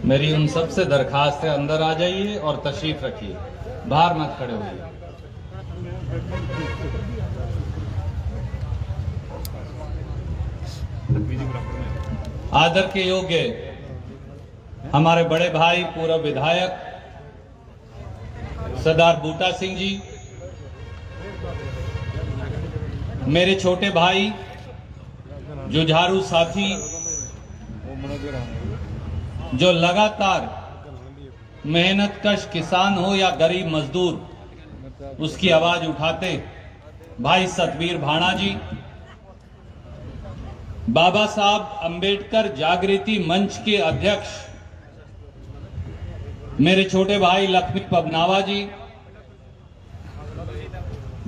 मेरी उन सबसे दरखास्त है, अंदर आ जाइए और तशरीफ रखिए, बाहर मत खड़े होइए। आदर के योग्य हमारे बड़े भाई पूर्व विधायक सरदार बूटा सिंह जी, मेरे छोटे भाई जुझारू साथी जो लगातार मेहनतकश किसान हो या गरीब मजदूर उसकी आवाज उठाते, भाई सतवीर भाणा जी, बाबा साहब अंबेडकर जागृति मंच के अध्यक्ष मेरे छोटे भाई लक्ष्मी पबनावा जी,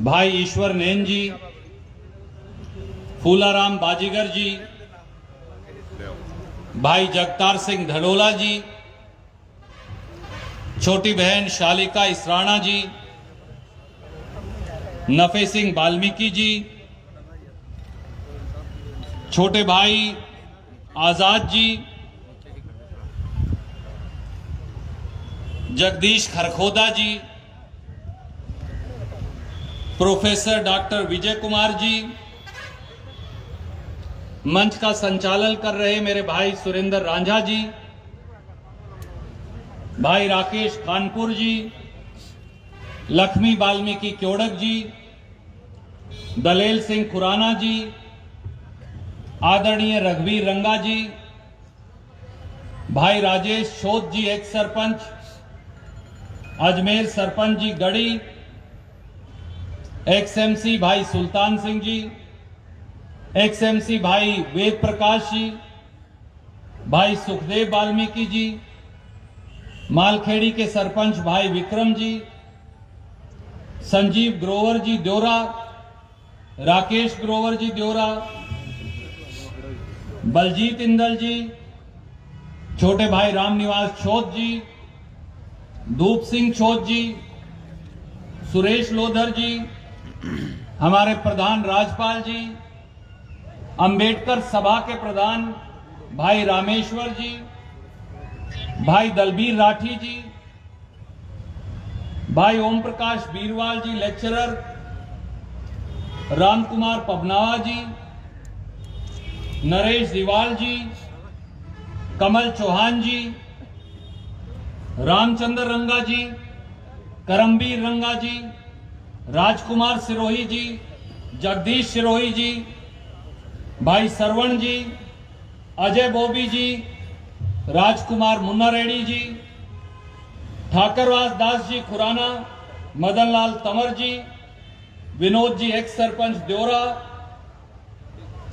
भाई ईश्वर नैन जी, फूलाराम बाजीगर जी, भाई जगतार सिंह धड़ोला जी, छोटी बहन शालिका इसराना जी, नफे सिंह वाल्मीकि जी, छोटे भाई आजाद जी, जगदीश खरखोदा जी, प्रोफेसर डॉक्टर विजय कुमार जी, मंच का संचालन कर रहे मेरे भाई सुरेंद्र रांझा जी, भाई राकेश कानपुर जी, लक्ष्मी वाल्मीकि क्योड़क जी, दलेल सिंह खुराना जी, आदरणीय रघुवीर रंगा जी, भाई राजेश शोध जी एक्स सरपंच, अजमेर सरपंच जी गढ़ी, एक्सएमसी भाई सुल्तान सिंह जी, एक्सएमसी भाई वेद प्रकाश जी, भाई सुखदेव वाल्मीकि जी, मालखेड़ी के सरपंच भाई विक्रम जी, संजीव ग्रोवर जी द्योरा, राकेश ग्रोवर जी द्योरा, बलजीत इंदल जी, छोटे भाई रामनिवास छोद जी, धूप सिंह छोद जी, सुरेश लोधर जी, हमारे प्रधान राजपाल जी, अंबेडकर सभा के प्रधान भाई रामेश्वर जी, भाई दलबीर राठी जी, भाई ओम प्रकाश बीरवाल जी लेक्चरर, राम कुमार पबनावा जी, नरेश दिवाल जी, कमल चौहान जी, रामचंद्र रंगा जी, करमबीर रंगा जी, राजकुमार सिरोही जी, जगदीश सिरोही जी, भाई सरवण जी, अजय बोबी जी, राजकुमार मुन्ना रेड्डी जी, ठाकरवास दास जी खुराना, मदन लाल तंवर जी, विनोद जी एक्स सरपंच द्योरा,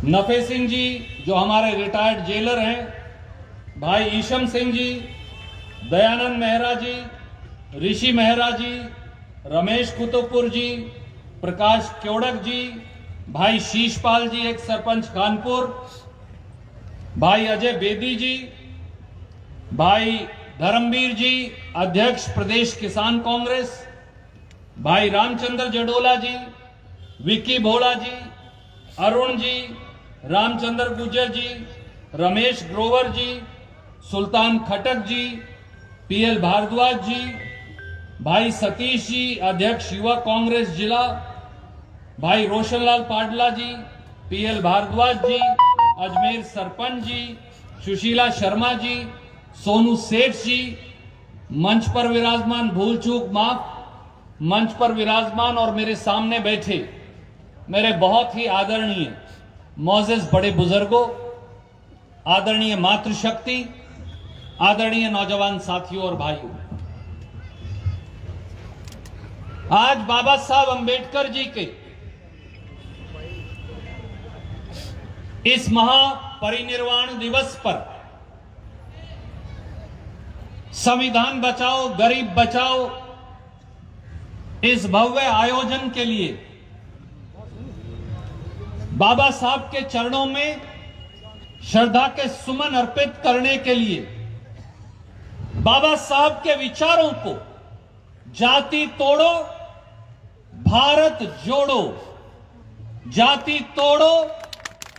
नफे सिंह जी जो हमारे रिटायर्ड जेलर हैं, भाई ईशम सिंह जी, दयानंद मेहरा जी, ऋषि मेहरा जी, रमेश कुतुबपुर जी, प्रकाश क्योड़क जी, भाई शीशपाल जी एक सरपंच कानपुर, भाई अजय बेदी जी, भाई धर्मवीर जी अध्यक्ष प्रदेश किसान कांग्रेस, भाई रामचंद्र जडोला जी, विक्की भोला जी, अरुण जी, रामचंद्र गुज्जर जी, रमेश ग्रोवर जी, सुल्तान खटक जी, पीएल भारद्वाज जी, भाई सतीश जी अध्यक्ष युवा कांग्रेस जिला, भाई रोशनलाल पाडला जी, पीएल भारद्वाज जी, अजमेर सरपंच जी, सुशीला शर्मा जी, सोनू सेठ जी, मंच पर विराजमान भूल चूक माफ, मंच पर विराजमान और मेरे सामने बैठे मेरे बहुत ही आदरणीय मोजेस बड़े बुजुर्गों, आदरणीय मातृशक्ति, आदरणीय नौजवान साथियों और भाइयों, आज बाबा साहब अंबेडकर जी के इस महापरिनिर्वाण दिवस पर संविधान बचाओ गरीब बचाओ इस भव्य आयोजन के लिए बाबा साहब के चरणों में श्रद्धा के सुमन अर्पित करने के लिए बाबा साहब के विचारों को जाति तोड़ो भारत जोड़ो, जाति तोड़ो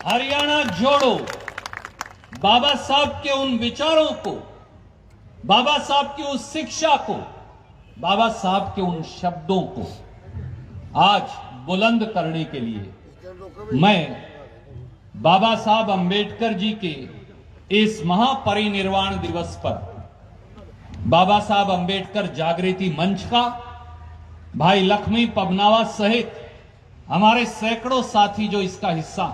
हरियाणा जोड़ो, बाबा साहब के उन विचारों को बाबा साहब की उस शिक्षा को, बाबा साहब के उन शब्दों को आज बुलंद करने के लिए मैं बाबा साहब अंबेडकर जी के इस महापरिनिर्वाण दिवस पर बाबा साहब अंबेडकर जागृति मंच का, भाई लक्ष्मी पबनावा सहित हमारे सैकड़ों साथी जो इसका हिस्सा,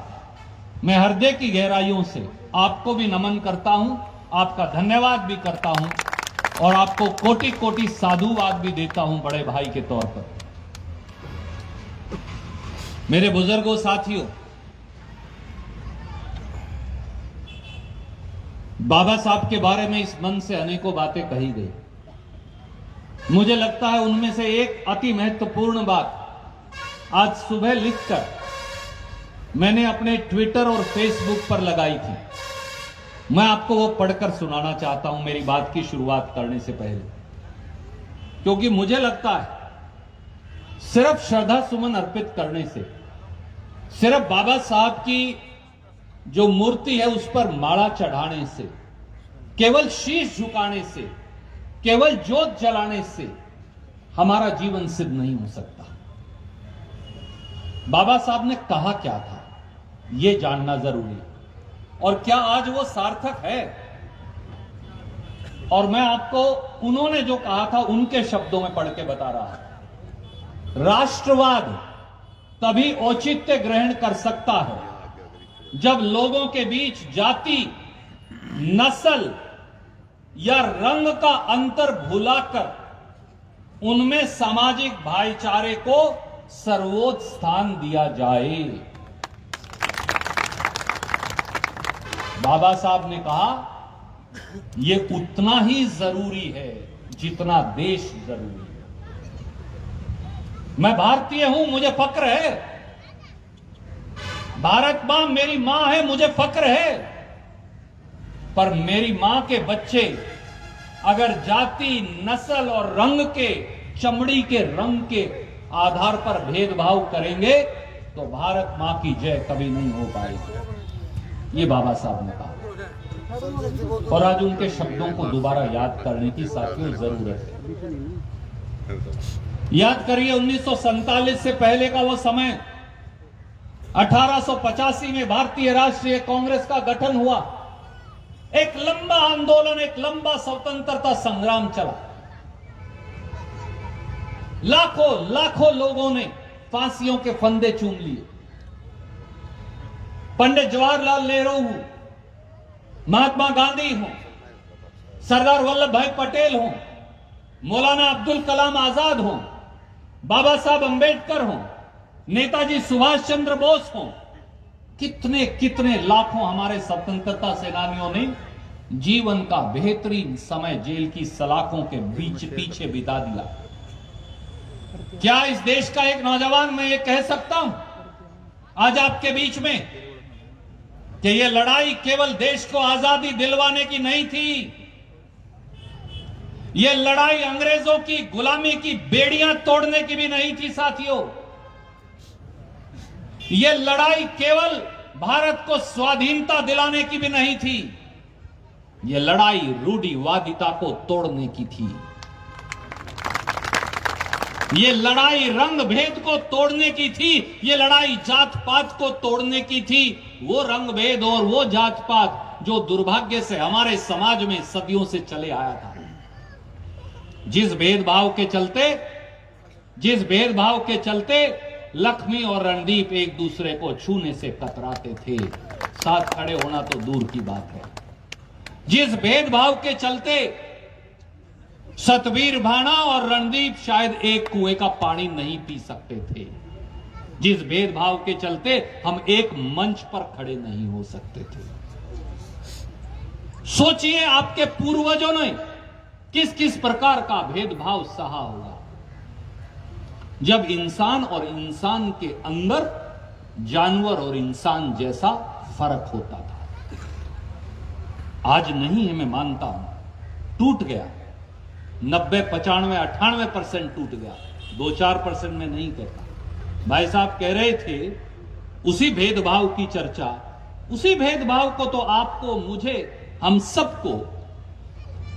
मैं हृदय की गहराइयों से आपको भी नमन करता हूं, आपका धन्यवाद भी करता हूं और आपको कोटि कोटि साधुवाद भी देता हूं बड़े भाई के तौर पर। मेरे बुजुर्गों, साथियों, बाबा साहब के बारे में इस मंच से अनेकों बातें कही गई। मुझे लगता है उनमें से एक अति महत्वपूर्ण बात आज सुबह लिखकर मैंने अपने ट्विटर और फेसबुक पर लगाई थी। मैं आपको वो पढ़कर सुनाना चाहता हूं मेरी बात की शुरुआत करने से पहले, क्योंकि मुझे लगता है सिर्फ श्रद्धा सुमन अर्पित करने से, सिर्फ बाबा साहब की जो मूर्ति है उस पर माला चढ़ाने से, केवल शीश झुकाने से, केवल जोत जलाने से हमारा जीवन सिद्ध नहीं हो सकता। बाबा साहब ने कहा क्या था यह जानना जरूरी है, और क्या आज वो सार्थक है। और मैं आपको उन्होंने जो कहा था उनके शब्दों में पढ़ के बता रहा हूं। राष्ट्रवाद तभी औचित्य ग्रहण कर सकता है जब लोगों के बीच जाति, नस्ल या रंग का अंतर भुलाकर उनमें सामाजिक भाईचारे को सर्वोच्च स्थान दिया जाए। बाबा साहब ने कहा यह उतना ही जरूरी है जितना देश जरूरी है। मैं भारतीय हूं, मुझे फक्र है। भारत मां मेरी मां है, मुझे फक्र है। पर मेरी मां के बच्चे अगर जाति, नस्ल और रंग के, चमड़ी के रंग के आधार पर भेदभाव करेंगे तो भारत मां की जय कभी नहीं हो पाएगी। ये बाबा साहब ने कहा और आज उनके शब्दों को दोबारा याद करने की साथियों जरूरत है। याद करिए 1947 से पहले का वो समय, 1885 में भारतीय राष्ट्रीय कांग्रेस का गठन हुआ। एक लंबा आंदोलन, एक लंबा स्वतंत्रता संग्राम चला। लाखों लाखों लोगों ने फांसियों के फंदे चूम लिए। पंडित जवाहरलाल नेहरू हो, महात्मा गांधी हो, सरदार वल्लभ भाई पटेल हो, मौलाना अब्दुल कलाम आजाद हो, बाबा साहब अंबेडकर हो, नेताजी सुभाष चंद्र बोस हो, कितने कितने लाखों हमारे स्वतंत्रता सेनानियों ने जीवन का बेहतरीन समय जेल की सलाखों के बीच पीछे बिता दिया। क्या इस देश का एक नौजवान मैं ये कह सकता हूं आज आपके बीच में कि ये लड़ाई केवल देश को आजादी दिलवाने की नहीं थी, ये लड़ाई अंग्रेजों की गुलामी की बेड़ियां तोड़ने की भी नहीं थी साथियों। ये लड़ाई केवल भारत को स्वाधीनता दिलाने की भी नहीं थी, ये लड़ाई रूढ़िवादिता को तोड़ने की थी। ये लड़ाई रंग भेद को तोड़ने की थी, ये लड़ाई जात पात को तोड़ने की थी। वो रंग भेद और वो जात पात जो दुर्भाग्य से हमारे समाज में सदियों से चले आया था। जिस भेदभाव के चलते लक्ष्मी और रणदीप एक दूसरे को छूने से कतराते थे, साथ खड़े होना तो दूर की बात है। जिस भेदभाव के चलते सतवीर भाना और रणदीप शायद एक कुएं का पानी नहीं पी सकते थे, जिस भेदभाव के चलते हम एक मंच पर खड़े नहीं हो सकते थे। सोचिए आपके पूर्वजों ने किस किस प्रकार का भेदभाव सहा होगा, जब इंसान और इंसान के अंदर जानवर और इंसान जैसा फर्क होता था। आज नहीं है, मैं मानता हूं, टूट गया। 90, 95, 98% टूट गया, 2-4% में नहीं कहता। भाई साहब कह रहे थे उसी भेदभाव की चर्चा, उसी भेदभाव को तो आपको, मुझे, हम सबको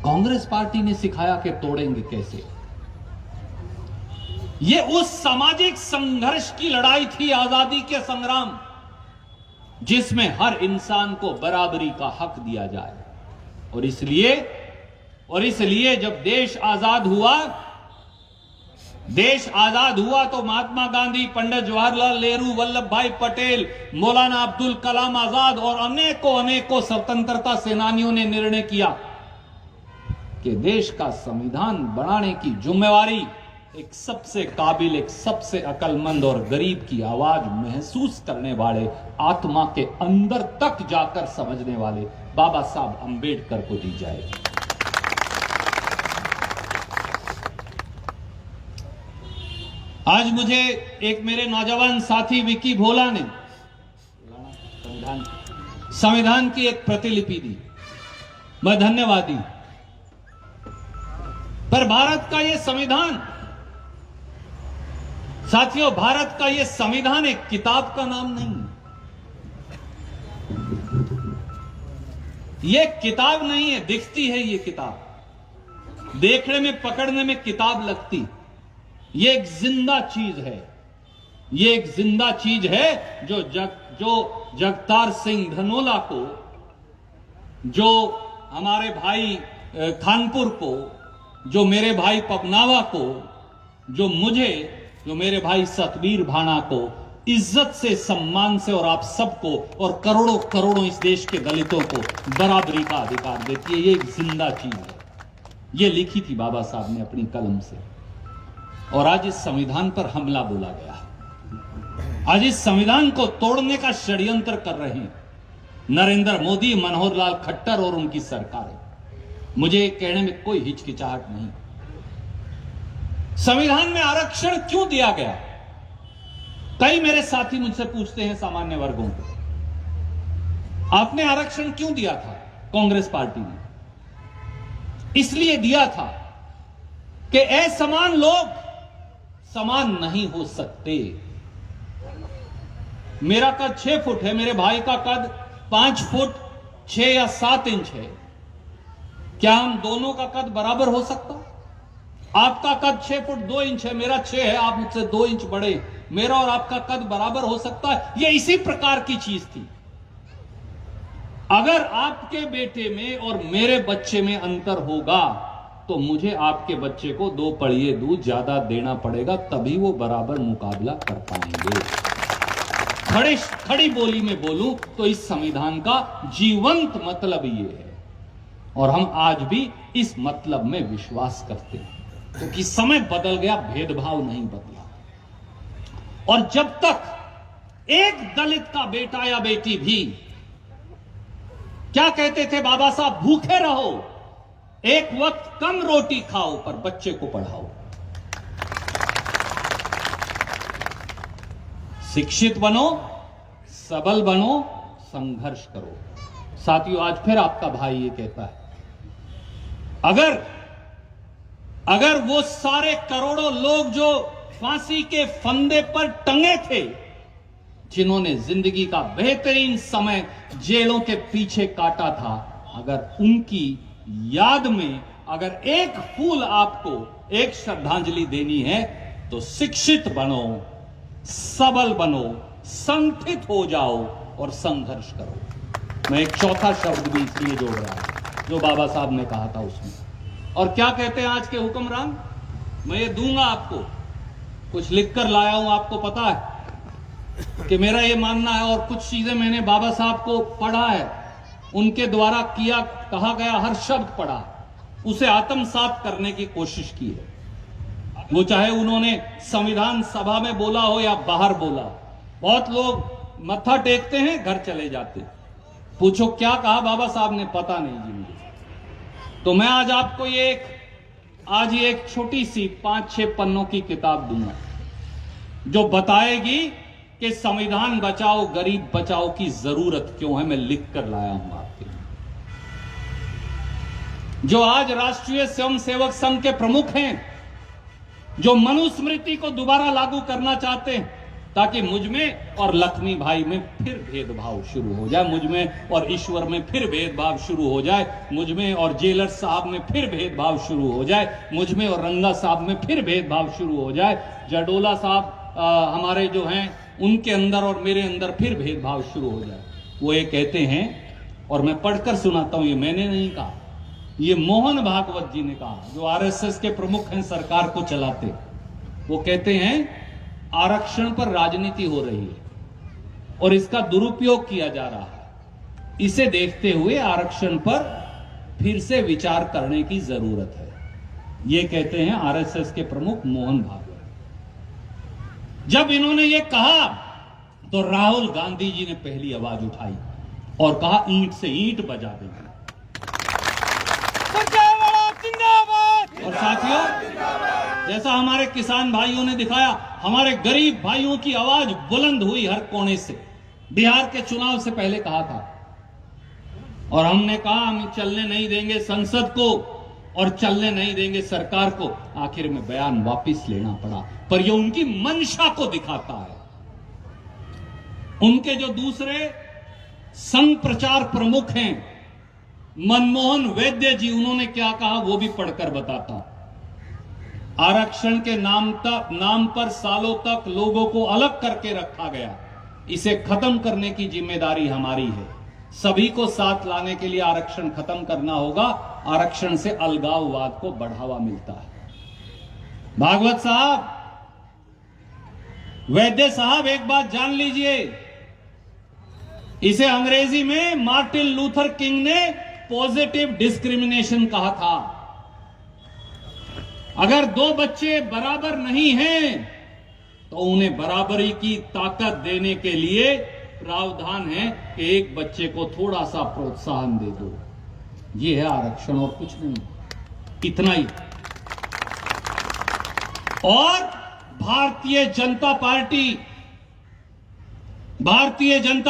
कांग्रेस पार्टी ने सिखाया कि तोड़ेंगे कैसे। ये उस सामाजिक संघर्ष की लड़ाई थी, आजादी के संग्राम, जिसमें हर इंसान को बराबरी का हक दिया जाए। और इसलिए जब देश आजाद हुआ तो महात्मा गांधी, पंडित जवाहरलाल नेहरू, वल्लभ भाई पटेल, मौलाना अब्दुल कलाम आजाद और अनेकों स्वतंत्रता सेनानियों ने निर्णय किया कि देश का संविधान बनाने की जिम्मेवारी एक सबसे काबिल, एक सबसे अक्लमंद और गरीब की आवाज महसूस करने वाले, आत्मा के अंदर तक जाकर समझने वाले बाबा साहब अंबेडकर को दी जाएगी। आज मुझे एक मेरे नौजवान साथी विकी भोला ने संविधान की एक प्रतिलिपि दी, मैं धन्यवाद दी। पर भारत का यह संविधान, साथियों, भारत का यह संविधान एक किताब का नाम नहीं, यह किताब नहीं है। दिखती है ये किताब, देखने में, पकड़ने में किताब लगती, ये एक जिंदा चीज है। ये एक जिंदा चीज है जो जगतार सिंह धनोला को, जो हमारे भाई खानपुर को, जो मेरे भाई पपनावा को, जो मुझे, जो मेरे भाई सतबीर भाना को इज्जत से, सम्मान से और आप सबको और करोड़ों इस देश के दलितों को बराबरी का अधिकार देती है। ये एक जिंदा चीज है। ये लिखी थी बाबा साहब ने अपनी कलम से, और आज इस संविधान पर हमला बोला गया है। आज इस संविधान को तोड़ने का षड्यंत्र कर रहे हैं नरेंद्र मोदी, मनोहर लाल खट्टर और उनकी सरकारें। मुझे कहने में कोई हिचकिचाहट नहीं। संविधान में आरक्षण क्यों दिया गया? कई मेरे साथी मुझसे पूछते हैं, सामान्य वर्गों को, आपने आरक्षण क्यों दिया था? कांग्रेस पार्टी ने इसलिए दिया था कि असमान लोग समान नहीं हो सकते। मेरा कद 6 फुट है, मेरे भाई का कद 5 फुट 6 या 7 इंच है। क्या हम दोनों का कद बराबर हो सकता? आपका कद 6 फुट 2 इंच है, मेरा 6 है, आप मुझसे 2 इंच बड़े, मेरा और आपका कद बराबर हो सकता है? यह इसी प्रकार की चीज थी। अगर आपके बेटे में और मेरे बच्चे में अंतर होगा तो मुझे आपके बच्चे को 2 पड़िए दूध ज्यादा देना पड़ेगा, तभी वो बराबर मुकाबला कर पाएंगे। खड़ी बोली में बोलूं तो इस संविधान का जीवंत मतलब ये है, और हम आज भी इस मतलब में विश्वास करते हैं, क्योंकि समय बदल गया, भेदभाव नहीं बदला। और जब तक एक दलित का बेटा या बेटी भी, क्या कहते थे बाबा साहब, भूखे रहो, एक वक्त कम रोटी खाओ पर बच्चे को पढ़ाओ, शिक्षित बनो, सबल बनो, संघर्ष करो। साथियों, आज फिर आपका भाई ये कहता है, अगर वो सारे करोड़ों लोग जो फांसी के फंदे पर टंगे थे, जिन्होंने जिंदगी का बेहतरीन समय जेलों के पीछे काटा था, अगर उनकी याद में अगर एक फूल आपको, एक श्रद्धांजलि देनी है, तो शिक्षित बनो, सबल बनो, संगठित हो जाओ और संघर्ष करो। मैं एक चौथा शब्द भी इसलिए जोड़ रहा हूं जो बाबा साहब ने कहा था उसमें। और क्या कहते हैं आज के हुक्मरान? मैं ये दूंगा आपको, कुछ लिखकर लाया हूं, आपको पता है कि मेरा ये मानना है, और कुछ चीजें मैंने बाबा साहब को पढ़ा है, उनके द्वारा कहा गया हर शब्द पढ़ा, उसे आत्मसात करने की कोशिश की है। वो चाहे उन्होंने संविधान सभा में बोला हो या बाहर बोला। बहुत लोग मत्था टेकते हैं, घर चले जाते, पूछो क्या कहा बाबा साहब ने, पता नहीं जी मुझे। तो मैं आज आपको आज ये एक छोटी सी 5-6 पन्नों की किताब दूंगा, जो बताएगी कि संविधान बचाओ, गरीब बचाओ की जरूरत क्यों है। मैं लिख कर लाया हूं आपके लिए। जो आज राष्ट्रीय स्वयंसेवक संघ के प्रमुख हैं, जो मनुस्मृति को दोबारा लागू करना चाहते हैं, ताकि मुझ में और लक्ष्मी भाई में फिर भेदभाव शुरू हो जाए, मुझ में और ईश्वर में फिर भेदभाव शुरू हो जाए, मुझ में और जेलर साहब में फिर भेदभाव शुरू हो जाए, मुझ में और रंगा साहब में फिर भेदभाव शुरू हो जाए, जडोला साहब हमारे जो हैं उनके अंदर और मेरे अंदर फिर भेदभाव शुरू हो जाए। वो ये कहते हैं, और मैं पढ़कर सुनाता हूं, ये मैंने नहीं कहा, ये मोहन भागवत जी ने कहा, जो आरएसएस के प्रमुख हैं, सरकार को चलाते। वो कहते हैं आरक्षण पर राजनीति हो रही है और इसका दुरुपयोग किया जा रहा है, इसे देखते हुए आरक्षण पर फिर से विचार करने की जरूरत है। ये कहते हैं आरएसएस के प्रमुख मोहन भागवत। जब इन्होंने ये कहा तो राहुल गांधी जी ने पहली आवाज उठाई और कहा ईंट से ईंट बजा देंगे। और साथियों, जैसा हमारे किसान भाइयों ने दिखाया, हमारे गरीब भाइयों की आवाज बुलंद हुई हर कोने से। बिहार के चुनाव से पहले कहा था और हमने कहा हम चलने नहीं देंगे संसद को और चलने नहीं देंगे सरकार को। आखिर में बयान वापस लेना पड़ा, पर यह उनकी मंशा को दिखाता है। उनके जो दूसरे संघ प्रचार प्रमुख हैं मनमोहन वैद्य जी, उन्होंने क्या कहा वो भी पढ़कर बताता। आरक्षण के नाम पर सालों तक लोगों को अलग करके रखा गया, इसे खत्म करने की जिम्मेदारी हमारी है। सभी को साथ लाने के लिए आरक्षण खत्म करना होगा। आरक्षण से अलगाववाद को बढ़ावा मिलता है। भागवत साहब, वैद्य साहब, एक बात जान लीजिए, इसे अंग्रेजी में मार्टिन लूथर किंग ने पॉजिटिव डिस्क्रिमिनेशन कहा था। अगर दो बच्चे बराबर नहीं हैं तो उन्हें बराबरी की ताकत देने के लिए प्रावधान है कि एक बच्चे को थोड़ा सा प्रोत्साहन दे दो। ये है आरक्षण और कुछ नहीं, इतना ही। और भारतीय जनता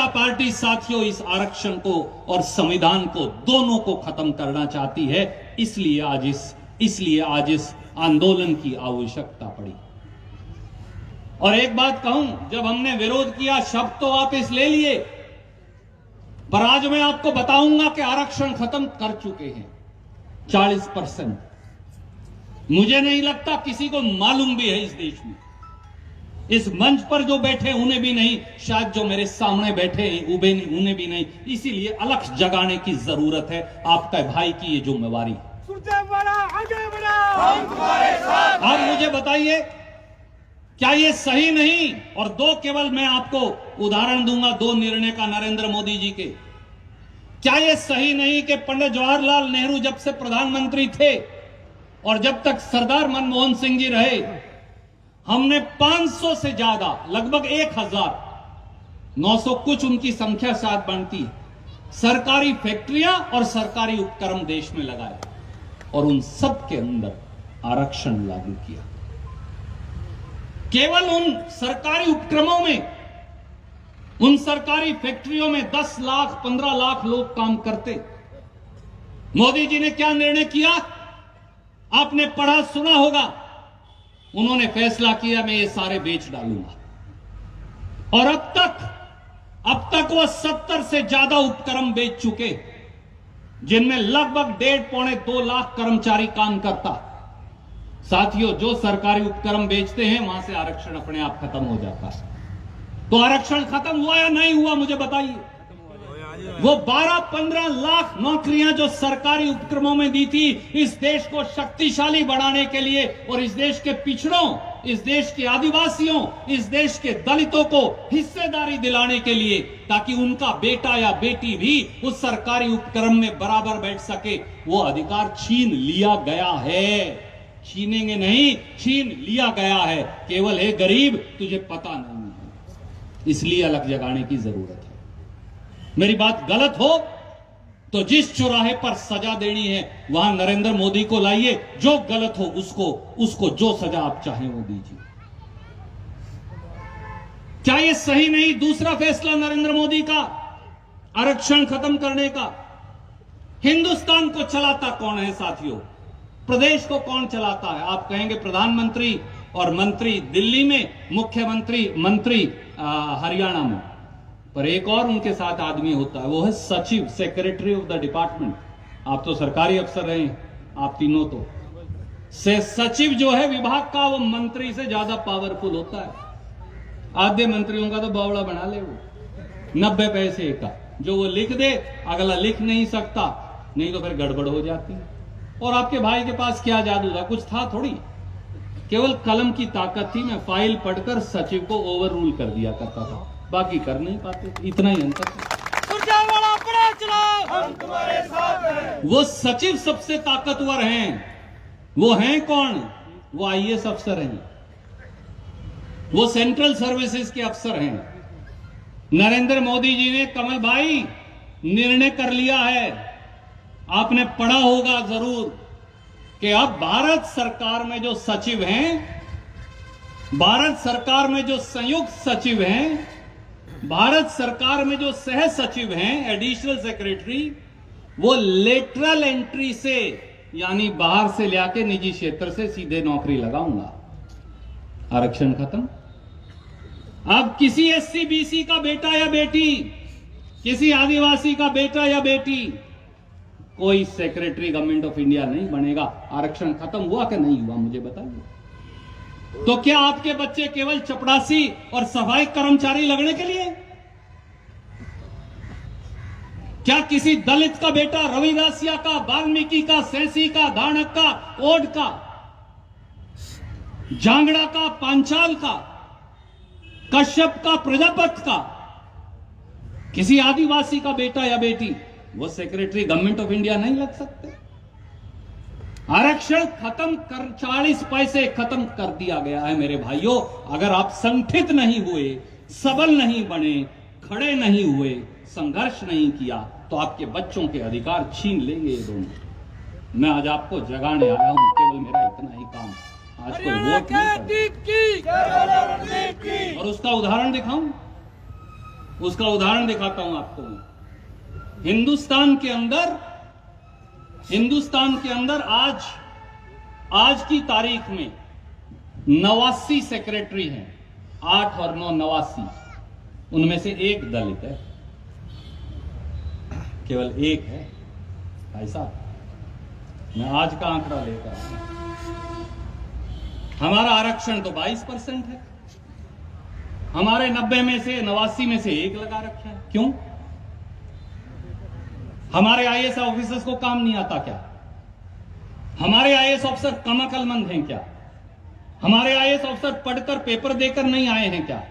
पार्टी साथियों इस आरक्षण को और संविधान को दोनों को खत्म करना चाहती है। इसलिए आज इस आंदोलन की आवश्यकता पड़ी। और एक बात कहूं, जब हमने विरोध किया शब्द तो वापस ले लिए, पर आज मैं आपको बताऊंगा कि आरक्षण खत्म कर चुके हैं 40%। मुझे नहीं लगता किसी को मालूम भी है इस देश में। इस मंच पर जो बैठे उन्हें भी नहीं, शायद जो मेरे सामने बैठे उन्हें भी नहीं। इसीलिए अलख जगाने की जरूरत है। आपका भाई की ये जिम्मेवारी। आप मुझे बताइए, क्या ये सही नहीं? और दो केवल मैं आपको उदाहरण दूंगा, दो निर्णय का नरेंद्र मोदी जी के। क्या ये सही नहीं कि पंडित जवाहरलाल नेहरू जब से प्रधानमंत्री थे और जब तक सरदार मनमोहन सिंह जी रहे, हमने 500 से ज्यादा, लगभग 1900 कुछ उनकी संख्या शायद बनती है, सरकारी फैक्ट्रियां और सरकारी उपक्रम देश में लगाए और उन सब के अंदर आरक्षण लागू किया। केवल उन सरकारी उपक्रमों में, उन सरकारी फैक्ट्रियों में 10 लाख 15 लाख लोग काम करते। मोदी जी ने क्या निर्णय किया? आपने पढ़ा सुना होगा, उन्होंने फैसला किया मैं ये सारे बेच डालूंगा। और अब तक वो 70 से ज्यादा उपक्रम बेच चुके, जिनमें लगभग 1.5-2 लाख कर्मचारी काम करता। साथियों, जो सरकारी उपक्रम बेचते हैं वहां से आरक्षण अपने आप खत्म हो जाता है। तो आरक्षण खत्म हुआ या नहीं हुआ, मुझे बताइए। वो 12-15 लाख नौकरियां जो सरकारी उपक्रमों में दी थी इस देश को शक्तिशाली बनाने के लिए और इस देश के पिछड़ों, इस देश के आदिवासियों, इस देश के दलितों को हिस्सेदारी दिलाने के लिए, ताकि उनका बेटा या बेटी भी उस सरकारी उपक्रम में बराबर बैठ सके, वो अधिकार छीन लिया गया है। छीनेंगे नहीं, छीन लिया गया है। केवल है गरीब, तुझे पता नहीं है, इसलिए अलग जगाने की जरूरत है। मेरी बात गलत हो तो जिस चौराहे पर सजा देनी है वहां नरेंद्र मोदी को लाइए, जो गलत हो उसको जो सजा आप चाहें वो दीजिए। क्या ये सही नहीं? दूसरा फैसला नरेंद्र मोदी का आरक्षण खत्म करने का। हिंदुस्तान को चलाता कौन है साथियों? प्रदेश को कौन चलाता है? आप कहेंगे प्रधानमंत्री, और मंत्री दिल्ली में, मुख्यमंत्री मंत्री हरियाणा में। पर एक और उनके साथ आदमी होता है, वो है सचिव, सेक्रेटरी ऑफ द डिपार्टमेंट। आप तो सरकारी अफसर रहे, आप तीनों तो। से सचिव जो है विभाग का, वो मंत्री से ज्यादा पावरफुल होता है। आधे मंत्रियों का तो बावड़ा बना ले वो, 90 पैसे का, जो वो लिख दे अगला लिख नहीं सकता, नहीं तो फिर गड़बड़ हो जाती है। और आपके भाई के पास क्या जादू था? कुछ था थोड़ी, केवल कलम की ताकत थी। मैं फाइल पढ़कर सचिव को ओवर रूल कर दिया करता था, बाकी कर नहीं पाते, इतना ही अंतर था। हम तुम्हारे साथ हैं। वो सचिव सबसे ताकतवर हैं। वो हैं कौन? वो आईएएस अफसर हैं, वो सेंट्रल सर्विसेज के अफसर हैं। नरेंद्र मोदी जी ने, कमल भाई, निर्णय कर लिया है, आपने पढ़ा होगा जरूर, कि अब भारत सरकार में जो सचिव हैं, भारत सरकार में जो संयुक्त सचिव हैं, भारत सरकार में जो सह सचिव हैं, एडिशनल सेक्रेटरी, वो लेटरल एंट्री से, यानी बाहर से लेके निजी क्षेत्र से सीधे नौकरी लगाऊंगा। आरक्षण खत्म। अब किसी एससी बीसी का बेटा या बेटी, किसी आदिवासी का बेटा या बेटी कोई सेक्रेटरी गवर्नमेंट ऑफ इंडिया नहीं बनेगा। आरक्षण खत्म हुआ कि नहीं हुआ, मुझे बताइए। तो क्या आपके बच्चे केवल चपरासी और सफाई कर्मचारी लगने के लिए? क्या किसी दलित का बेटा रविदासिया का, वाल्मीकि का, सैसी का, धानक का, ओड का, जांगड़ा का, पांचाल का, कश्यप का, प्रजापत का, किसी आदिवासी का बेटा या बेटी वो सेक्रेटरी गवर्नमेंट ऑफ इंडिया नहीं लग सकते? आरक्षण खत्म कर, 40 पैसे खत्म कर दिया गया है मेरे भाइयों। अगर आप संगठित नहीं हुए, सबल नहीं बने, खड़े नहीं हुए, संघर्ष नहीं किया, तो आपके बच्चों के अधिकार छीन लेंगे ये दोनों। मैं आज आपको जगाने आया हूं, केवल मेरा इतना ही काम। आज कोई वोट नहीं, और उसका उदाहरण दिखाऊं, उसका उदाहरण दिखाता हूं आपको। हिंदुस्तान के अंदर आज की तारीख में 89 सेक्रेटरी हैं, 8 और 9 89। उनमें से एक दलित है, केवल एक है। भाई साहब, मैं आज का आंकड़ा लेकर आया। हमारा आरक्षण तो 22% है। हमारे 90 में से 89 में से एक लगा रखा है। क्यों? हमारे आईएएस ऑफिसर्स को काम नहीं आता क्या? हमारे आईएएस ऑफिसर कम अकलमंद हैं क्या? हमारे आईएएस ऑफिसर पढ़कर पेपर देकर नहीं आए हैं क्या?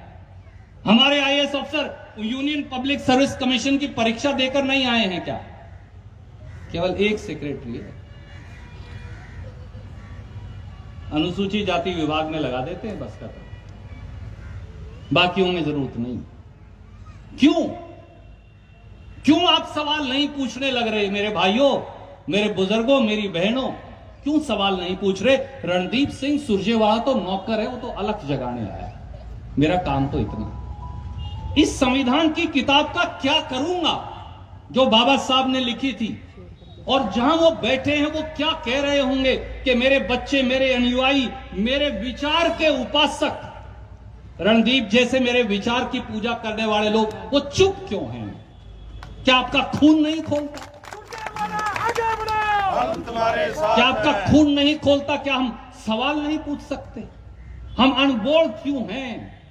हमारे आईएएस अफसर यूनियन पब्लिक सर्विस कमीशन की परीक्षा देकर नहीं आए हैं क्या? केवल एक सेक्रेटरी है। अनुसूचित जाति विभाग में लगा देते हैं, बस कर, बाकियों में जरूरत नहीं। क्यों आप सवाल नहीं पूछने लग रहे मेरे भाइयों, मेरे बुजुर्गों, मेरी बहनों? क्यों सवाल नहीं पूछ रहे? रणदीप सिंह सुरजेवाला तो नौकर है, वो तो अलग जगाने आया है। मेरा काम तो इतना। इस संविधान की किताब का क्या करूंगा जो बाबा साहब ने लिखी थी, और जहां वो बैठे हैं वो क्या कह रहे होंगे कि मेरे बच्चे, मेरे अनुयायी, मेरे विचार के उपासक, रणदीप जैसे मेरे विचार की पूजा करने वाले लोग, वो चुप क्यों हैं? क्या आपका खून नहीं खोलता? हम तुम्हारे साथ क्या आपका खून नहीं खोलता? क्या हम सवाल नहीं पूछ सकते? हम अनबोल क्यों हैं?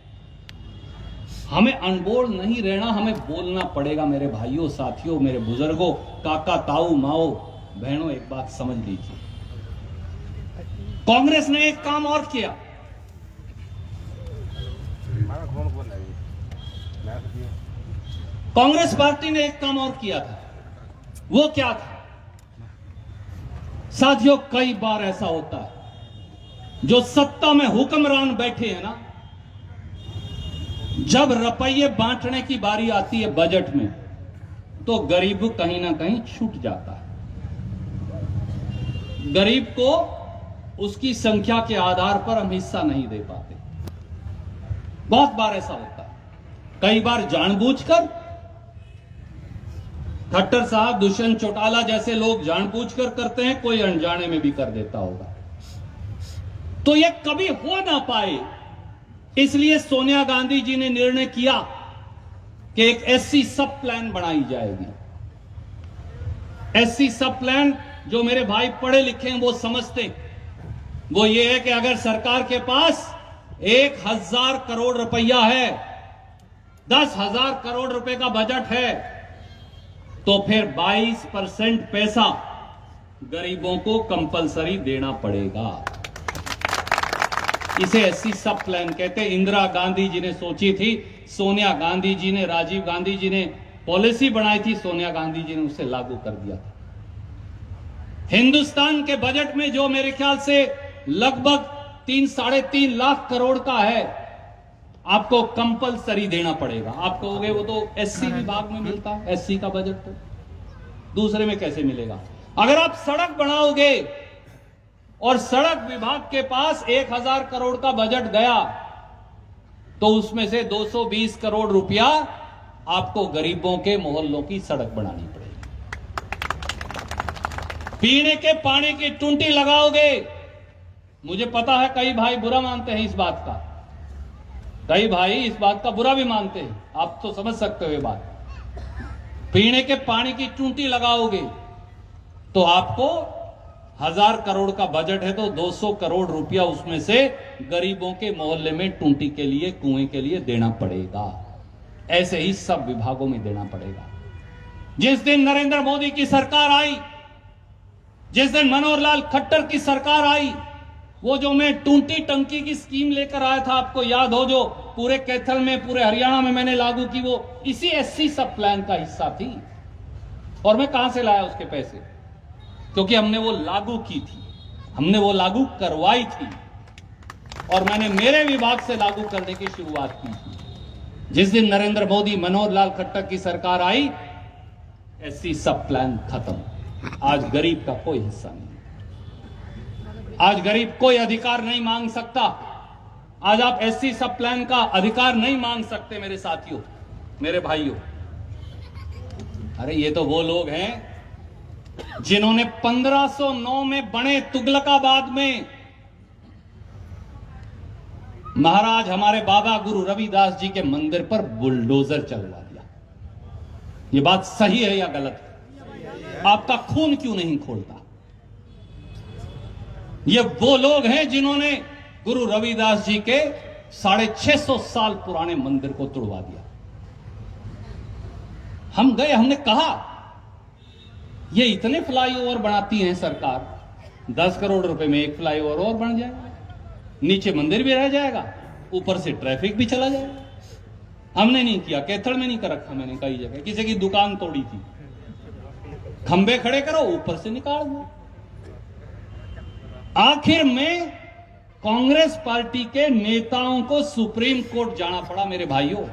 हमें अनबोल नहीं रहना, हमें बोलना पड़ेगा मेरे भाइयों, साथियों, मेरे बुजुर्गों, काका, ताऊ, माओ, बहनों। एक बात समझ लीजिए, कांग्रेस ने एक काम और किया। कांग्रेस पार्टी ने एक काम और किया था। वो क्या था? साथियों, कई बार ऐसा होता है, जो सत्ता में हुक्मरान बैठे हैं ना, जब रुपये बांटने की बारी आती है बजट में, तो गरीब कहीं ना कहीं छूट जाता है। गरीब को उसकी संख्या के आधार पर हम हिस्सा नहीं दे पाते। बहुत बार ऐसा होता है, कई बार जानबूझकर। खट्टर साहब, दुष्यंत चौटाला जैसे लोग जानबूझकर करते हैं, कोई अनजाने में भी कर देता होगा। तो ये कभी हो ना पाए, इसलिए सोनिया गांधी जी ने निर्णय किया कि एक एससी सब प्लान बनाई जाएगी। एससी सब प्लान जो मेरे भाई पढ़े लिखे हैं वो समझते हैं, वो ये है कि अगर सरकार के पास 1000 करोड़ रुपया है, 10,000 करोड़ रुपए का बजट है, तो फिर 22% पैसा गरीबों को कंपलसरी देना पड़ेगा। इसे एससी सब प्लान कहते हैं। इंदिरा गांधी जी ने सोची थी, सोनिया गांधी जी ने, राजीव गांधी जी ने पॉलिसी बनाई थी, सोनिया गांधी जी ने उसे लागू कर दिया था। हिंदुस्तान के बजट में जो मेरे ख्याल से लगभग 3-3.5 लाख करोड़ का है, आपको कंपलसरी देना पड़ेगा। आप कहोगे वो तो एससी विभाग में मिलता है, एससी का बजट तो दूसरे में कैसे मिलेगा। अगर आप सड़क बनाओगे और सड़क विभाग के पास 1000 करोड़ का बजट गया, तो उसमें से 220 करोड़ रुपया आपको गरीबों के मोहल्लों की सड़क बनानी पड़ेगी। पीने के पानी की टूंटी लगाओगे, मुझे पता है कई भाई बुरा मानते हैं इस बात का, कई भाई इस बात का बुरा भी मानते हैं, आप तो समझ सकते हो ये बात। पीने के पानी की टूंटी लगाओगे तो आपको 1000 करोड़ का बजट है, तो 200 करोड़ रुपया उसमें से गरीबों के मोहल्ले में टूंटी के लिए, कुएं के लिए देना पड़ेगा। ऐसे ही सब विभागों में देना पड़ेगा। जिस दिन नरेंद्र मोदी की सरकार आई, जिस दिन मनोहर लाल खट्टर की सरकार आई, वो जो मैं टूंटी टंकी की स्कीम लेकर आया था, आपको याद हो, जो पूरे कैथल में, पूरे हरियाणा में मैंने लागू की, वो इसी एससी सब प्लान का हिस्सा थी। और मैं कहां से लाया उसके पैसे? क्योंकि हमने वो लागू की थी, हमने वो लागू करवाई थी, और मैंने मेरे विभाग से लागू करने की शुरुआत की थी। जिस दिन नरेंद्र मोदी, मनोहर लाल खट्टर की सरकार आई, एससी सब प्लान खत्म। आज गरीब का कोई हिस्सा नहीं, आज गरीब कोई अधिकार नहीं मांग सकता। आज आप एससी सब प्लान का अधिकार नहीं मांग सकते मेरे साथियों, मेरे भाइयों। अरे ये तो वो लोग हैं जिन्होंने 1509 में बने तुगलकाबाद में महाराज हमारे बाबा गुरु रविदास जी के मंदिर पर बुलडोजर चलवा दिया। ये बात सही है या गलत है? आपका खून क्यों नहीं खोलता? ये वो लोग हैं जिन्होंने गुरु रविदास जी के 650 साल पुराने मंदिर को तोड़वा दिया। हम गए, हमने कहा ये इतने फ्लाईओवर बनाती है सरकार, 10 करोड़ रुपए में एक फ्लाईओवर और बन जाएगा, नीचे मंदिर भी रह जाएगा, ऊपर से ट्रैफिक भी चला जाएगा। हमने नहीं किया, कैथल में नहीं कर रखा मैंने, कई जगह किसी की दुकान तोड़ी थी, खंबे खड़े करो, ऊपर से निकाल दो। आखिर में कांग्रेस पार्टी के नेताओं को सुप्रीम कोर्ट जाना पड़ा मेरे भाइयों,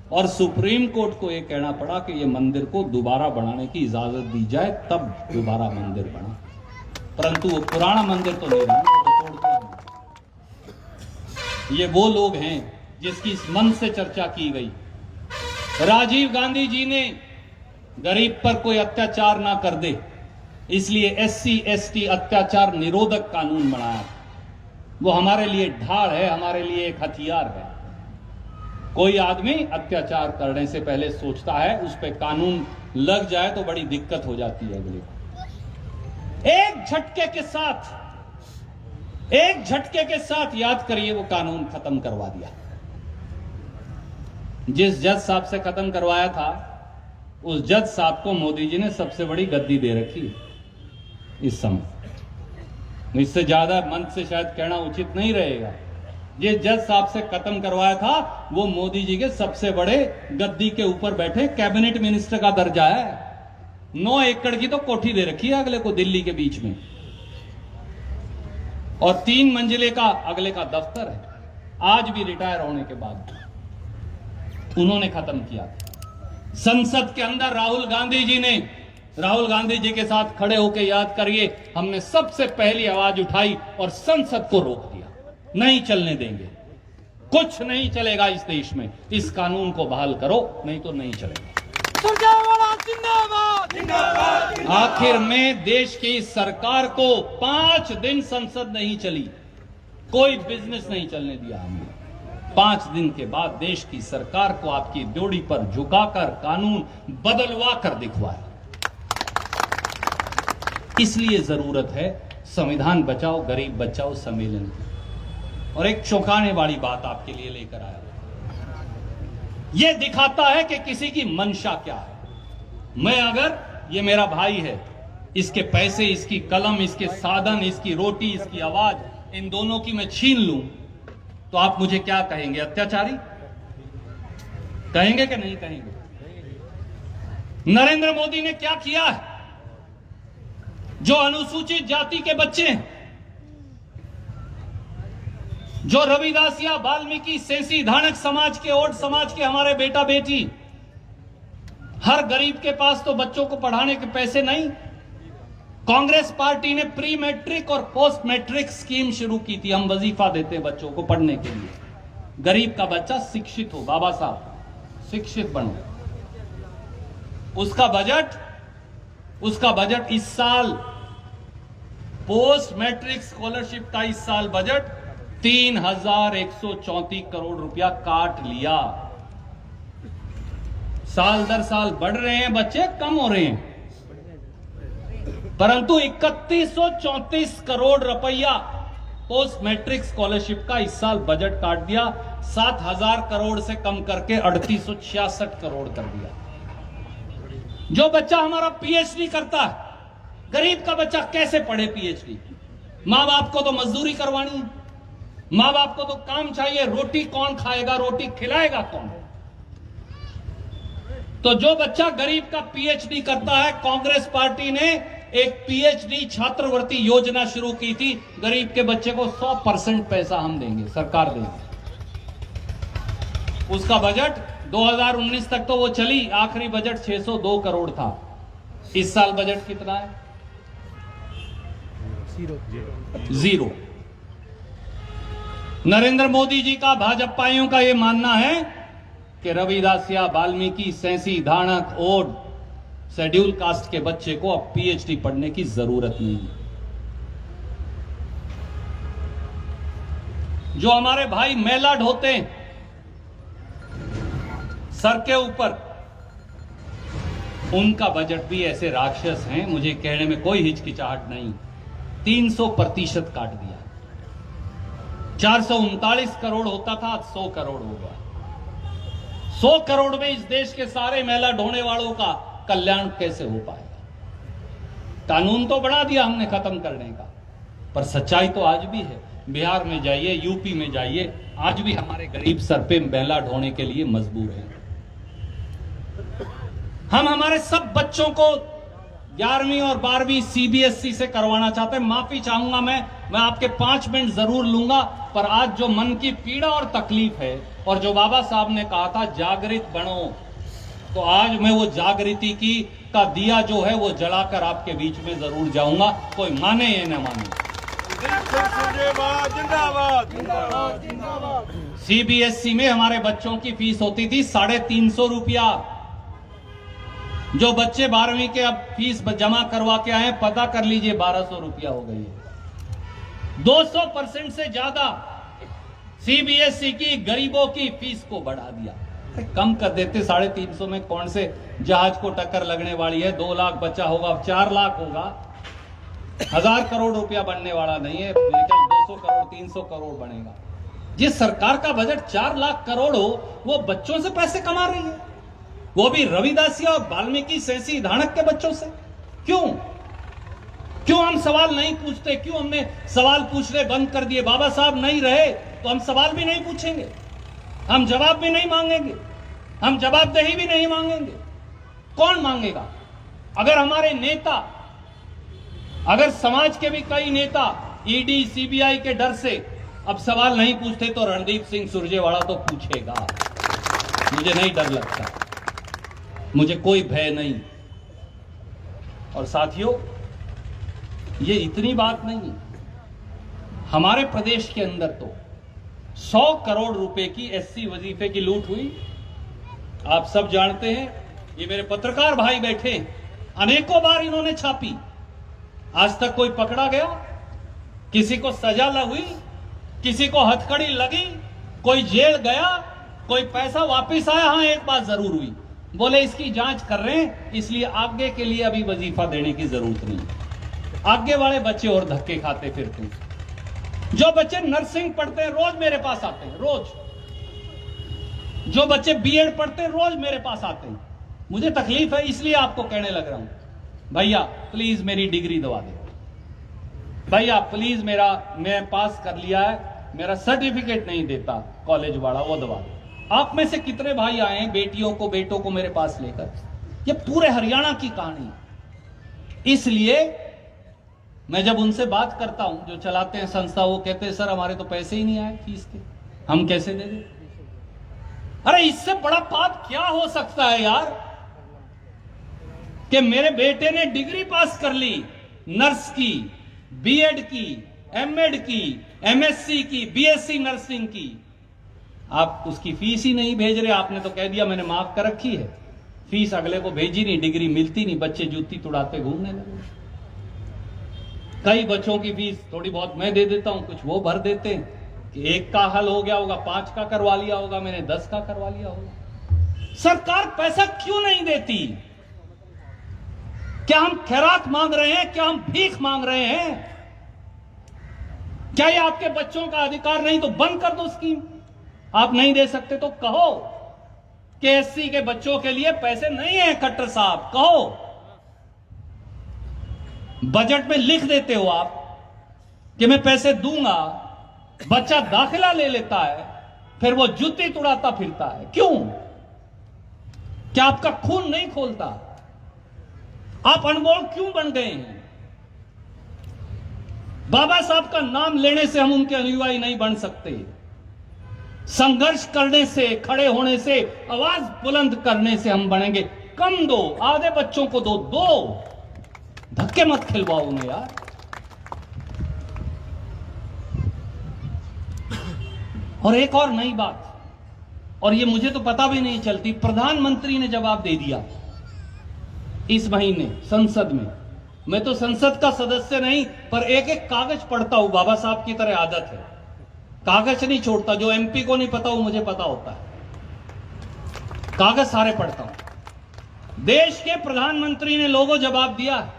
और सुप्रीम कोर्ट को यह कहना पड़ा कि यह मंदिर को दोबारा बनाने की इजाजत दी जाए, तब दोबारा मंदिर बना। परंतु वो पुराना मंदिर तो नहीं बना, तो तोड़ दिया। ये वो लोग हैं जिसकी इस मन से चर्चा की गई। राजीव गांधी जी ने गरीब पर कोई अत्याचार ना कर दे, इसलिए एससी एसटी अत्याचार निरोधक कानून बनाया। वो हमारे लिए ढाल है, हमारे लिए एक हथियार है। कोई आदमी अत्याचार करने से पहले सोचता है, उस पर कानून लग जाए तो बड़ी दिक्कत हो जाती है अगले को। एक झटके के साथ याद करिए, वो कानून खत्म करवा दिया। जिस जज साहब से खत्म करवाया था, उस जज साहब को मोदी जी ने सबसे बड़ी गद्दी दे रखी है इस समय। इससे ज्यादा मन से शायद कहना उचित नहीं रहेगा। जिस जज साहब से खत्म करवाया था, वो मोदी जी के सबसे बड़े गद्दी के ऊपर बैठे कैबिनेट मिनिस्टर का दर्जा है। 9 एकड़ की तो कोठी दे रखी है अगले को दिल्ली के बीच में, और 3 मंजिले का अगले का दफ्तर है। आज भी रिटायर होने के बाद उन्होंने खत्म किया। संसद के अंदर राहुल गांधी जी के साथ खड़े होकर याद करिए, हमने सबसे पहली आवाज उठाई और संसद को रोक दिया। नहीं चलने देंगे, कुछ नहीं चलेगा इस देश में, इस कानून को बहाल करो, नहीं तो नहीं चलेगा। आखिर में देश की सरकार को 5 दिन संसद नहीं चली, कोई बिजनेस नहीं चलने दिया हमने। 5 दिन के बाद देश की सरकार को आपकी ड्योढ़ी पर झुकाकर कानून बदलवा कर दिखवाया। इसलिए जरूरत है संविधान बचाओ गरीब बचाओ सम्मेलन की। और एक चौंकाने वाली बात आपके लिए लेकर आया, यह दिखाता है कि किसी की मंशा क्या है। मैं अगर, ये मेरा भाई है, इसके पैसे, इसकी कलम, इसके साधन, इसकी रोटी, इसकी आवाज, इन दोनों की मैं छीन लूं तो आप मुझे क्या कहेंगे? अत्याचारी कहेंगे कि नहीं कहेंगे? नरेंद्र मोदी ने क्या किया है? जो अनुसूचित जाति के बच्चे हैं, जो रविदासिया, वाल्मीकि, सेंसी, धानक समाज के, ओड समाज के हमारे बेटा बेटी, हर गरीब के पास तो बच्चों को पढ़ाने के पैसे नहीं। कांग्रेस पार्टी ने प्री मैट्रिक और पोस्ट मैट्रिक स्कीम शुरू की थी। हम वजीफा देते बच्चों को पढ़ने के लिए। गरीब का बच्चा शिक्षित हो, बाबा साहब शिक्षित बनो। उसका बजट इस साल, पोस्ट मैट्रिक स्कॉलरशिप का इस साल बजट 3134 करोड़ रुपया काट लिया। साल दर साल बढ़ रहे हैं बच्चे, कम हो रहे हैं, परंतु 3134 करोड़ रुपया पोस्ट मैट्रिक स्कॉलरशिप का इस साल बजट काट दिया। 7000 करोड़ से कम करके 3866 करोड़ कर दिया। जो बच्चा हमारा पीएचडी करता है, गरीब का बच्चा कैसे पढ़े पीएचडी? मां बाप को तो मजदूरी करवानी है, मां बाप को तो काम चाहिए। रोटी कौन खाएगा, रोटी खिलाएगा कौन? तो जो बच्चा गरीब का पीएचडी करता है, कांग्रेस पार्टी ने एक पीएचडी छात्रवृत्ति योजना शुरू की थी। गरीब के बच्चे को 100% पैसा हम देंगे, सरकार देगी। उसका बजट 2019 तक तो वो चली, आखिरी बजट 602 करोड़ था। इस साल बजट कितना है? जीरो। नरेंद्र मोदी जी का, भाजपाइयों का यह मानना है कि रविदासिया, वाल्मीकि, सेंसी, धानक, ओड, शेड्यूल कास्ट के बच्चे को अब पीएचडी पढ़ने की जरूरत नहीं है। जो हमारे भाई मेला ढोते हैं सर के ऊपर, उनका बजट भी ऐसे राक्षस हैं, मुझे कहने में कोई हिचकिचाहट नहीं, 300% काट दिया। 439 करोड़ होता था, आज 100 करोड़ हो गया। 100 करोड़ में इस देश के सारे मेला ढोने वालों का कल्याण कैसे हो पाएगा? कानून तो बढ़ा दिया हमने खत्म करने का, पर सच्चाई तो आज भी है। बिहार में जाइए, यूपी में जाइए, आज भी हमारे गरीब सर पे मेला ढोने के लिए मजबूर हैं। हम हमारे सब बच्चों को 11वीं और 12वीं सीबीएसई से करवाना चाहते हैं। माफी चाहूंगा मैं आपके 5 मिनट जरूर लूंगा, पर आज जो मन की पीड़ा और तकलीफ है, और जो बाबा साहब ने कहा था जागृत बनो, तो आज मैं वो जागृति का दिया जो है वो जलाकर आपके बीच में जरूर जाऊंगा, कोई माने या न माने। सीबीएसई में हमारे बच्चों की फीस होती थी 350 रुपया। जो बच्चे 12वीं के अब फीस जमा करवा के आए, पता कर लीजिए 1200 रुपया हो गई है। 200% से ज्यादा सीबीएसई की गरीबों की फीस को बढ़ा दिया। कम कर देते, 350 में कौन से जहाज को टक्कर लगने वाली है? 2 लाख बच्चा होगा, 4 लाख होगा, 1000 करोड़ रुपया बनने वाला नहीं है, लेकिन 200 करोड़ 300 करोड़ बनेगा। जिस सरकार का बजट 4 लाख करोड़ हो, वो बच्चों से पैसे कमा रही है, वो भी रविदासिया और वाल्मीकि, सेंसी, धानक के बच्चों से। क्यों हम सवाल नहीं पूछते? क्यों हमने सवाल पूछने बंद कर दिए? बाबा साहब नहीं रहे तो हम सवाल भी नहीं पूछेंगे, हम जवाब भी नहीं मांगेंगे, हम जवाबदेही भी नहीं मांगेंगे। कौन मांगेगा? अगर हमारे नेता, अगर समाज के भी कई नेता ईडी सीबीआई के डर से अब सवाल नहीं पूछते, तो रणदीप सिंह सुरजेवाला तो पूछेगा। मुझे नहीं डर लगता, मुझे कोई भय नहीं। और साथियों, ये इतनी बात नहीं है, हमारे प्रदेश के अंदर तो 100 करोड़ रुपए की एससी वजीफे की लूट हुई। आप सब जानते हैं, ये मेरे पत्रकार भाई बैठे, अनेकों बार इन्होंने छापी, आज तक कोई पकड़ा गया? किसी को सजा हुई? किसी को हथकड़ी लगी, कोई जेल गया, कोई पैसा वापस आया। हाँ, एक बात जरूर हुई, बोले इसकी जांच कर रहे हैं, इसलिए आगे के लिए अभी वजीफा देने की जरूरत नहीं। आगे वाले बच्चे और धक्के खाते फिरते हैं। जो बच्चे नर्सिंग पढ़ते हैं रोज मेरे पास आते हैं, रोज। जो बच्चे बीएड पढ़ते हैं रोज मेरे पास आते हैं। मुझे तकलीफ है, इसलिए आपको कहने लग रहा हूं, भैया प्लीज मेरी डिग्री दवा दे, भैया प्लीज मैं पास कर लिया है, मेरा सर्टिफिकेट नहीं देता कॉलेज वाला, वो दवा दे। आप में से कितने भाई आए हैं बेटियों को बेटों को मेरे पास लेकर? ये पूरे हरियाणा की कहानी है। इसलिए मैं जब उनसे बात करता हूं, जो चलाते हैं संस्था, वो कहते हैं सर हमारे तो पैसे ही नहीं आए फीस के, हम कैसे दे दें? अरे इससे बड़ा पाप क्या हो सकता है यार, कि मेरे बेटे ने डिग्री पास कर ली, नर्स की, बीएड की, एमएड की, एमएससी की, बीएससी नर्सिंग की, आप उसकी फीस ही नहीं भेज रहे। आपने तो कह दिया मैंने माफ कर रखी है, फीस अगले को भेजी नहीं, डिग्री मिलती नहीं, बच्चे जूती तुड़ाते घूमने लगे। कई बच्चों की फीस थोड़ी बहुत मैं दे देता हूं, कुछ वो भर देते हैं कि एक का हल हो गया होगा, 5 का करवा लिया होगा मैंने, 10 का करवा लिया होगा। सरकार पैसा क्यों नहीं देती? क्या हम खैरात मांग रहे हैं? क्या हम भीख मांग रहे हैं? क्या ये आपके बच्चों का अधिकार नहीं? तो बंद कर दो स्कीम। आप नहीं दे सकते तो कहो कि एससी के बच्चों के लिए पैसे नहीं है, खट्टर साहब कहो। बजट में लिख देते हो आप कि मैं पैसे दूंगा, बच्चा दाखिला ले लेता है, फिर वो जूती तुड़ाता फिरता है। क्यों? क्या आपका खून नहीं खोलता? आप अनमोल क्यों बन गए हैं? बाबा साहब का नाम लेने से हम उनके अनुयायी नहीं बन सकते। संघर्ष करने से, खड़े होने से, आवाज बुलंद करने से हम बनेंगे। कम दो, आधे बच्चों को दो, धक्के मत खिलवाओ उन्हें यार। और एक और नई बात, और ये मुझे तो पता भी नहीं चलती, प्रधानमंत्री ने जवाब दे दिया इस महीने संसद में। मैं तो संसद का सदस्य नहीं, पर एक एक कागज पढ़ता हूं, बाबा साहब की तरह आदत है, कागज नहीं छोड़ता। जो एमपी को नहीं पता वो मुझे पता होता है, कागज सारे पढ़ता हूं। देश के प्रधानमंत्री ने लोगों जवाब दिया।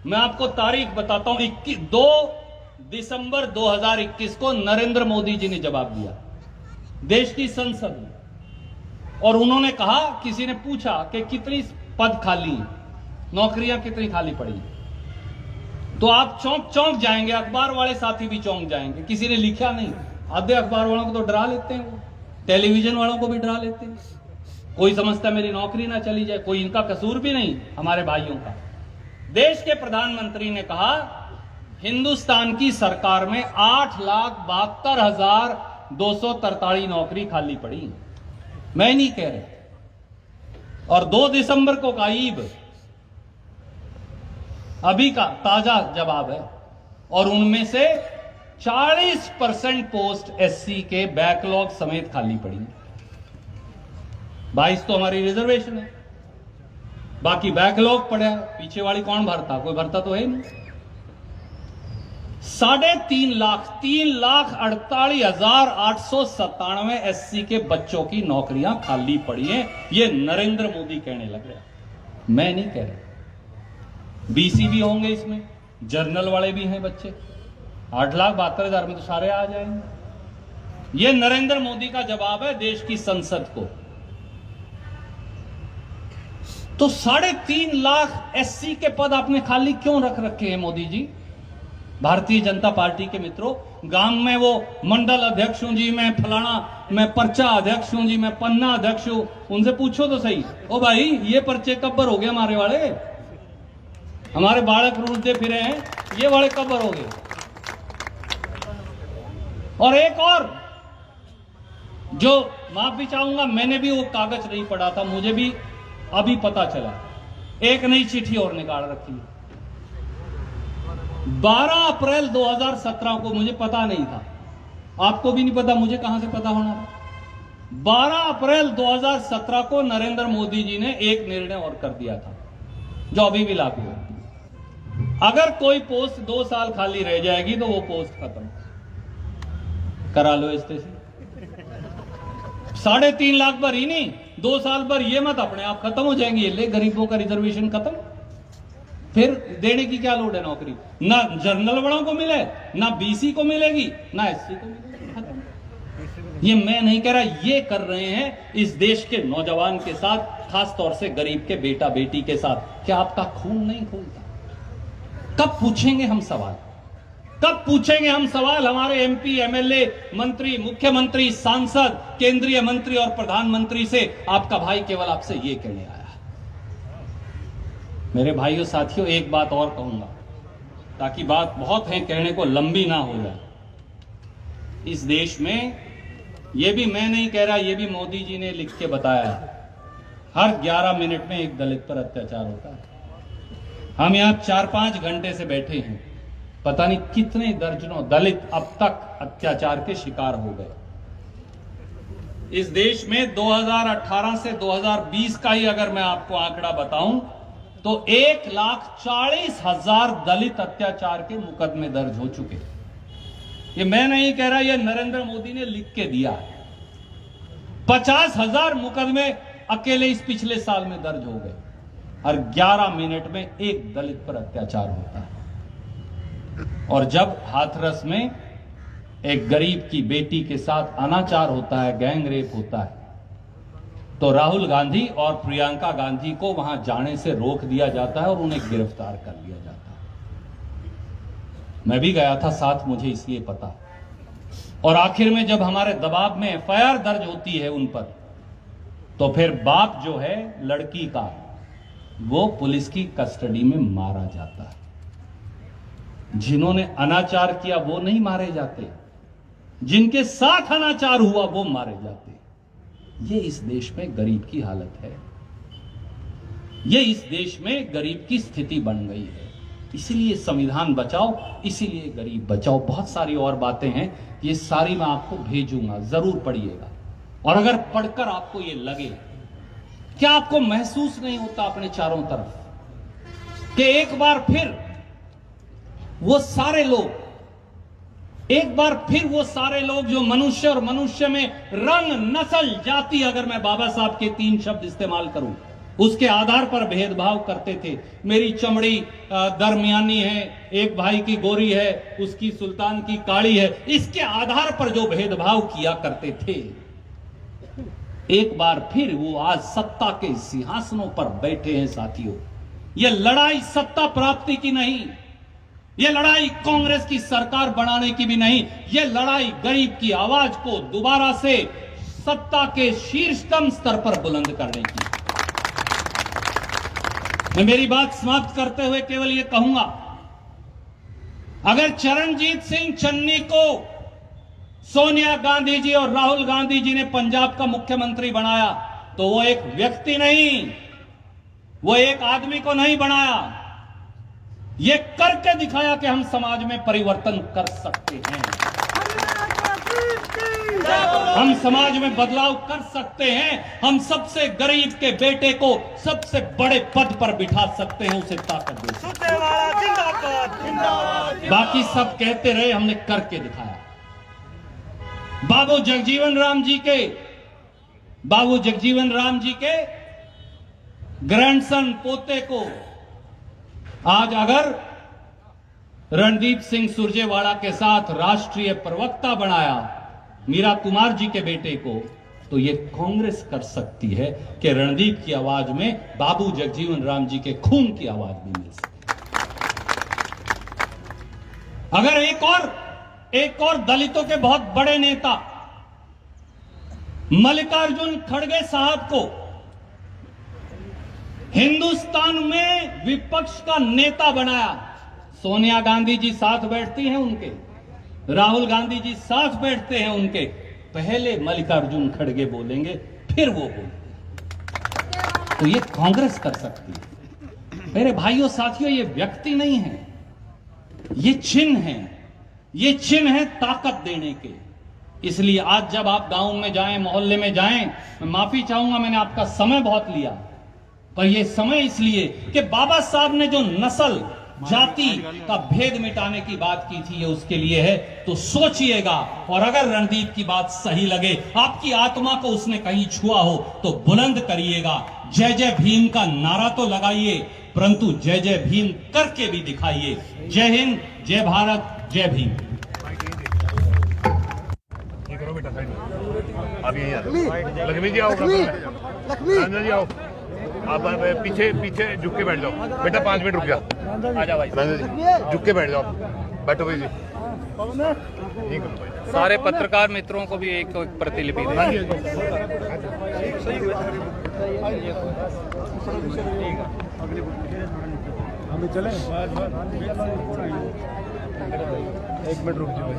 मैं आपको तारीख बताता हूं, 2 दिसंबर 2021 को नरेंद्र मोदी जी ने जवाब दिया देश की संसद में। और उन्होंने कहा, किसी ने पूछा कि कितनी पद खाली हैं, नौकरियां कितनी खाली पड़ी, तो आप चौंक जाएंगे, अखबार वाले साथी भी चौंक जाएंगे। किसी ने लिखा नहीं, आधे अखबार वालों को तो डरा लेते हैं, वो टेलीविजन वालों को भी डरा लेते हैं। कोई समझता है मेरी नौकरी ना चली जाए, कोई इनका कसूर भी नहीं, हमारे भाइयों का। देश के प्रधानमंत्री ने कहा हिंदुस्तान की सरकार में 8,72,243 नौकरी खाली पड़ी। मैं नहीं कह रहा। और 2 दिसंबर को काइब अभी का ताजा जवाब है, और उनमें से 40% पोस्ट एससी के बैकलॉग समेत खाली पड़ी। 22 तो हमारी रिजर्वेशन है, बाकी बैकलॉग पड़ा, पीछे वाली कौन भरता? कोई भरता तो है नहीं। 3,48,897 एससी के बच्चों की नौकरियां खाली पड़ी हैं। ये नरेंद्र मोदी कहने लग रहा, मैं नहीं कह रहा। बीसी भी होंगे इसमें, जर्नल वाले भी हैं बच्चे। 8,72,000 में तो सारे आ जाएंगे। ये नरेंद्र मोदी का जवाब है देश की संसद को। तो 3.5 लाख एससी के पद आपने खाली क्यों रख रखे हैं मोदी जी? भारतीय जनता पार्टी के मित्रों, गांव में वो मंडल अध्यक्ष हूं जी, मैं फलाना, मैं पर्चा अध्यक्ष हूं जी, मैं पन्ना अध्यक्ष हूं, उनसे पूछो तो सही, ओ भाई ये पर्चे कब भर हो गए? हमारे वाले, हमारे बालक रूठते फिरे हैं, ये वाले कब भर हो गए? और एक और जो माफी चाहूंगा, मैंने भी वो कागज नहीं पढ़ा था, मुझे भी अभी पता चला। एक नई चिट्ठी और निकाल रखी है। 12 अप्रैल 2017 को, मुझे पता नहीं था, आपको भी नहीं पता, मुझे कहां से पता होना था। 12 अप्रैल 2017 को नरेंद्र मोदी जी ने एक निर्णय और कर दिया था, जो अभी भी लागू है। अगर कोई पोस्ट 2 साल खाली रह जाएगी तो वो पोस्ट खत्म। करा लो स्टेशन। 3.5 लाख पर ही नहीं, 2 साल पर ये मत अपने आप खत्म हो जाएंगे। ले गरीबों का रिजर्वेशन खत्म, फिर देने की क्या लोड है नौकरी? ना जनरल बड़ों को मिले, ना बीसी को मिलेगी, ना एससी को मिलेगी, खत्म। ये मैं नहीं कह रहा, ये कर रहे हैं इस देश के नौजवान के साथ, खास तौर से गरीब के बेटा बेटी के साथ। क्या आपका खून नहीं खोलता? कब पूछेंगे हम सवाल? कब पूछेंगे हम सवाल? हमारे एमपी, एमएलए, मंत्री, मुख्यमंत्री, सांसद, केंद्रीय मंत्री और प्रधानमंत्री से आपका भाई केवल आपसे ये कहने आया। मेरे भाइयों साथियों, एक बात और कहूंगा ताकि बात बहुत है कहने को, लंबी ना हो जाए। इस देश में, ये भी मैं नहीं कह रहा, ये भी मोदी जी ने लिख के बताया है, हर 11 मिनट में एक दलित पर अत्याचार होता है। हम यहां 4-5 घंटे से बैठे हैं, पता नहीं कितने दर्जनों दलित अब तक अत्याचार के शिकार हो गए। इस देश में 2018 से 2020 का ही अगर मैं आपको आंकड़ा बताऊं तो 1,40,000 दलित अत्याचार के मुकदमे दर्ज हो चुके। ये मैं नहीं कह रहा, ये नरेंद्र मोदी ने लिख के दिया है। 50,000 मुकदमे अकेले इस पिछले साल में दर्ज हो गए। हर 11 मिनट में एक दलित पर अत्याचार होता है। और जब हाथरस में एक गरीब की बेटी के साथ अनाचार होता है, गैंग रेप होता है, तो राहुल गांधी और प्रियंका गांधी को वहां जाने से रोक दिया जाता है और उन्हें गिरफ्तार कर लिया जाता है। मैं भी गया था साथ, मुझे इसलिए पता। और आखिर में जब हमारे दबाव में एफआईआर दर्ज होती है उन पर, तो फिर बाप जो है लड़की का, वो पुलिस की कस्टडी में मारा जाता है। जिन्होंने अनाचार किया वो नहीं मारे जाते, जिनके साथ अनाचार हुआ वो मारे जाते। ये इस देश में गरीब की हालत है, ये इस देश में गरीब की स्थिति बन गई है। इसीलिए संविधान बचाओ, इसीलिए गरीब बचाओ। बहुत सारी और बातें हैं, ये सारी मैं आपको भेजूंगा, जरूर पढ़िएगा। और अगर पढ़कर आपको ये लगे, क्या आपको महसूस नहीं होता अपने चारों तरफ कि एक बार फिर वो सारे लोग, एक बार फिर वो सारे लोग जो मनुष्य और मनुष्य में रंग, नस्ल, जाति, अगर मैं बाबा साहब के 3 शब्द इस्तेमाल करूं, उसके आधार पर भेदभाव करते थे। मेरी चमड़ी दरमियानी है, एक भाई की गोरी है, उसकी सुल्तान की काली है, इसके आधार पर जो भेदभाव किया करते थे, एक बार फिर वो आज सत्ता के सिंहासनों पर बैठे हैं। साथियों, ये लड़ाई सत्ता प्राप्ति की नहीं, ये लड़ाई कांग्रेस की सरकार बनाने की भी नहीं, ये लड़ाई गरीब की आवाज को दोबारा से सत्ता के शीर्षतम स्तर पर बुलंद करने की। मैं मेरी बात समाप्त करते हुए केवल ये कहूंगा, अगर चरणजीत सिंह चन्नी को सोनिया गांधी जी और राहुल गांधी जी ने पंजाब का मुख्यमंत्री बनाया, तो वो एक व्यक्ति नहीं, वो एक आदमी को नहीं बनाया, ये करके दिखाया कि हम समाज में परिवर्तन कर सकते हैं, हम समाज में बदलाव कर सकते हैं, हम सबसे गरीब के बेटे को सबसे बड़े पद पर बिठा सकते हैं, उसे ताकत दे सकते हैं। बाकी सब कहते रहे, हमने करके दिखाया। बाबू जगजीवन राम जी के ग्रैंडसन, पोते को आज अगर रणदीप सिंह सुरजेवाला के साथ राष्ट्रीय प्रवक्ता बनाया, मीरा कुमार जी के बेटे को, तो ये कांग्रेस कर सकती है कि रणदीप की आवाज में बाबू जगजीवन राम जी के खून की आवाज भी मिल सके। अगर एक और दलितों के बहुत बड़े नेता मल्लिकार्जुन खड़गे साहब को हिंदुस्तान में विपक्ष का नेता बनाया, सोनिया गांधी जी साथ बैठती हैं उनके, राहुल गांधी जी साथ बैठते हैं उनके, पहले मल्लिकार्जुन खड़गे बोलेंगे, फिर वो बोलेंगे। तो ये कांग्रेस कर सकती है। मेरे भाइयों साथियों, ये व्यक्ति नहीं है, ये चिन्ह है, ये चिन्ह है ताकत देने के। इसलिए आज जब आप गांव में जाएं, मोहल्ले में जाएं, मैं माफी चाहूंगा, मैंने आपका समय बहुत लिया, पर यह समय इसलिए कि बाबा साहब ने जो नस्ल, जाति का भेद मिटाने की बात की थी, ये उसके लिए है। तो सोचिएगा, और अगर रणदीप की बात सही लगे, आपकी आत्मा को उसने कहीं छुआ हो, तो बुलंद करिएगा, जय जय भीम का नारा तो लगाइए, परंतु जय जय भीम करके भी दिखाइए। जय हिंद, जय भारत, जय भीम। करो बेटा साइड में। आप यहीं आ जाओ। लक्ष्मी जी आओ, रंजन जी आओ, आप पीछे पीछे झुक के बैठ जाओ बेटा, 5 मिनट रुक जा। आ जाओ भाई रंजन जी, झुक के बैठ जाओ, बैठो भाई जी। ठीक है, सारे पत्रकार मित्रों को भी एक प्रतिलिपि दें। हम चले, 1 मिनट रुक जाओ।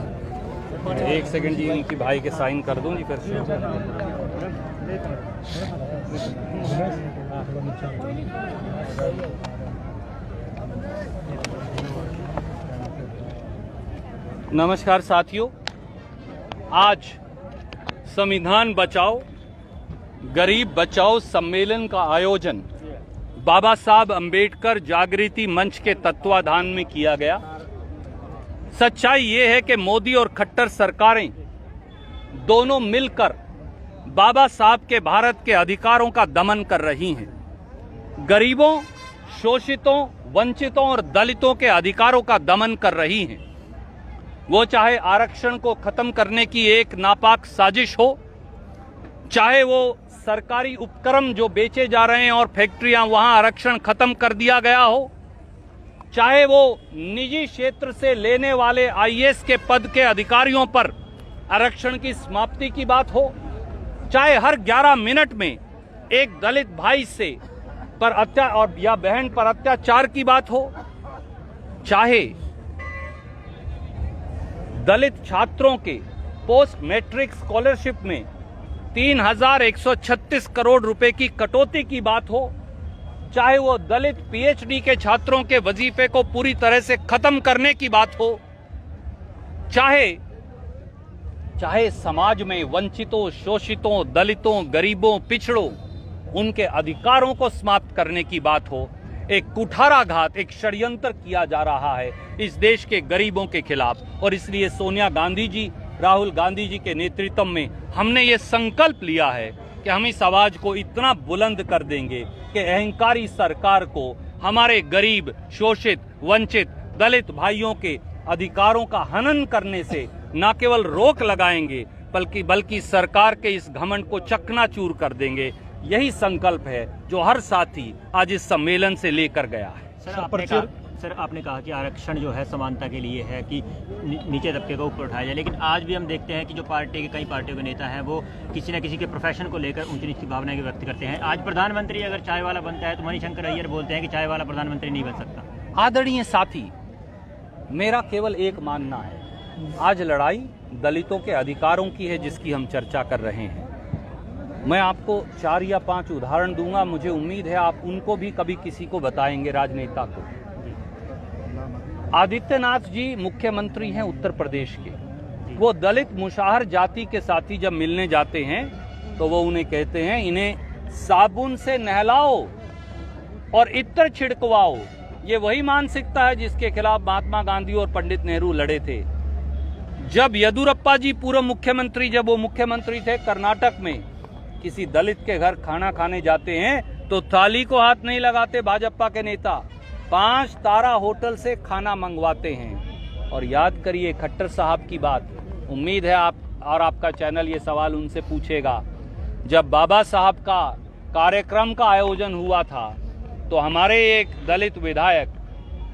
1 सेकंड जी, उनकी भाई के साइन कर दूं जी, फिर नमस्कार साथियों, आज संविधान बचाओ गरीब बचाओ सम्मेलन का आयोजन बाबा साहब अंबेडकर जागृति मंच के तत्वाधान में किया गया। सच्चाई ये है कि मोदी और खट्टर सरकारें दोनों मिलकर बाबा साहब के भारत के अधिकारों का दमन कर रही हैं। गरीबों, शोषितों, वंचितों और दलितों के अधिकारों का दमन कर रही हैं। वो चाहे आरक्षण को खत्म करने की एक नापाक साजिश हो, चाहे वो सरकारी उपक्रम जो बेचे जा रहे हैं और फैक्ट्रियां वहां आरक्षण खत्म कर दिया गया हो, चाहे वो निजी क्षेत्र से लेने वाले आईएएस के पद के अधिकारियों पर आरक्षण की समाप्ति की बात हो, चाहे हर 11 मिनट में एक दलित भाई से पर और या बहन पर अत्याचार की बात हो, चाहे दलित छात्रों के पोस्ट मैट्रिक स्कॉलरशिप में 3,136 करोड़ रुपए की कटौती की बात हो, चाहे वो दलित पीएचडी के छात्रों के वजीफे को पूरी तरह से खत्म करने की बात हो, चाहे समाज में वंचितों, शोषितों, दलितों, गरीबों, पिछड़ों, उनके अधिकारों को समाप्त करने की बात हो, एक कुठाराघात, एक षड्यंत्र किया जा रहा है इस देश के गरीबों के खिलाफ। और इसलिए सोनिया गांधी जी, राहुल गांधी जी के नेतृत्व में हमने ये संकल्प लिया है कि हम इस आवाज को इतना बुलंद कर देंगे कि अहंकारी सरकार को हमारे गरीब, शोषित, वंचित, दलित भाइयों के अधिकारों का हनन करने से न केवल रोक लगाएंगे, बल्कि सरकार के इस घमंड को चकनाचूर कर देंगे। यही संकल्प है जो हर साथी आज इस सम्मेलन से लेकर गया है। सर आपने कहा कि आरक्षण जो है समानता के लिए है कि नीचे तबके को ऊपर उठाया जाए, लेकिन आज भी हम देखते हैं कि जो कई पार्टियों के नेता हैं वो किसी न किसी के प्रोफेशन को लेकर ऊंची नीची भावनाएं व्यक्त करते हैं। आज प्रधानमंत्री अगर चाय वाला बनता है तो मणिशंकर अय्यर बोलते हैं कि चाय वाला प्रधानमंत्री नहीं बन सकता। आदरणीय साथी, मेरा केवल एक मानना है, आज लड़ाई दलितों के अधिकारों की है जिसकी हम चर्चा कर रहे हैं। मैं आपको 4 या 5 उदाहरण दूंगा, मुझे उम्मीद है आप उनको भी कभी किसी को बताएंगे, राजनेता को। आदित्यनाथ जी मुख्यमंत्री हैं उत्तर प्रदेश के, वो दलित मुशाहर जाति के साथी जब मिलने जाते हैं तो वो उन्हें कहते हैं इन्हें साबुन से नहलाओ और इत्र छिड़कवाओ। ये वही मानसिकता है जिसके खिलाफ महात्मा गांधी और पंडित नेहरू लड़े थे। जब येदियुरप्पा जी पूर्व मुख्यमंत्री, जब वो मुख्यमंत्री थे कर्नाटक में, किसी दलित के घर खाना खाने जाते हैं तो थाली को हाथ नहीं लगाते भाजपा के नेता, 5 तारा होटल से खाना मंगवाते हैं। और याद करिए खट्टर साहब की बात, उम्मीद है आप और आपका चैनल ये सवाल उनसे पूछेगा। जब बाबा साहब का कार्यक्रम का आयोजन हुआ था तो हमारे एक दलित विधायक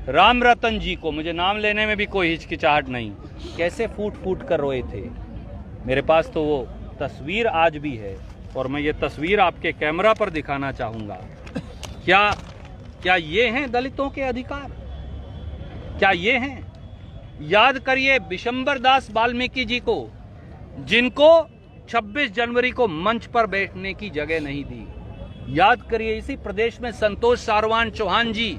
राम रतन जी को, मुझे नाम लेने में भी कोई हिचकिचाहट नहीं, कैसे फूट फूट कर रोए थे। मेरे पास तो वो तस्वीर आज भी है और मैं ये तस्वीर आपके कैमरा पर दिखाना चाहूँगा। क्या ये हैं दलितों के अधिकार? क्या ये हैं? याद करिए बिशंबर दास वाल्मीकि जी को, जिनको 26 जनवरी को मंच पर बैठने की जगह नहीं दी। याद करिए इसी प्रदेश में संतोष सारवान चौहान जी,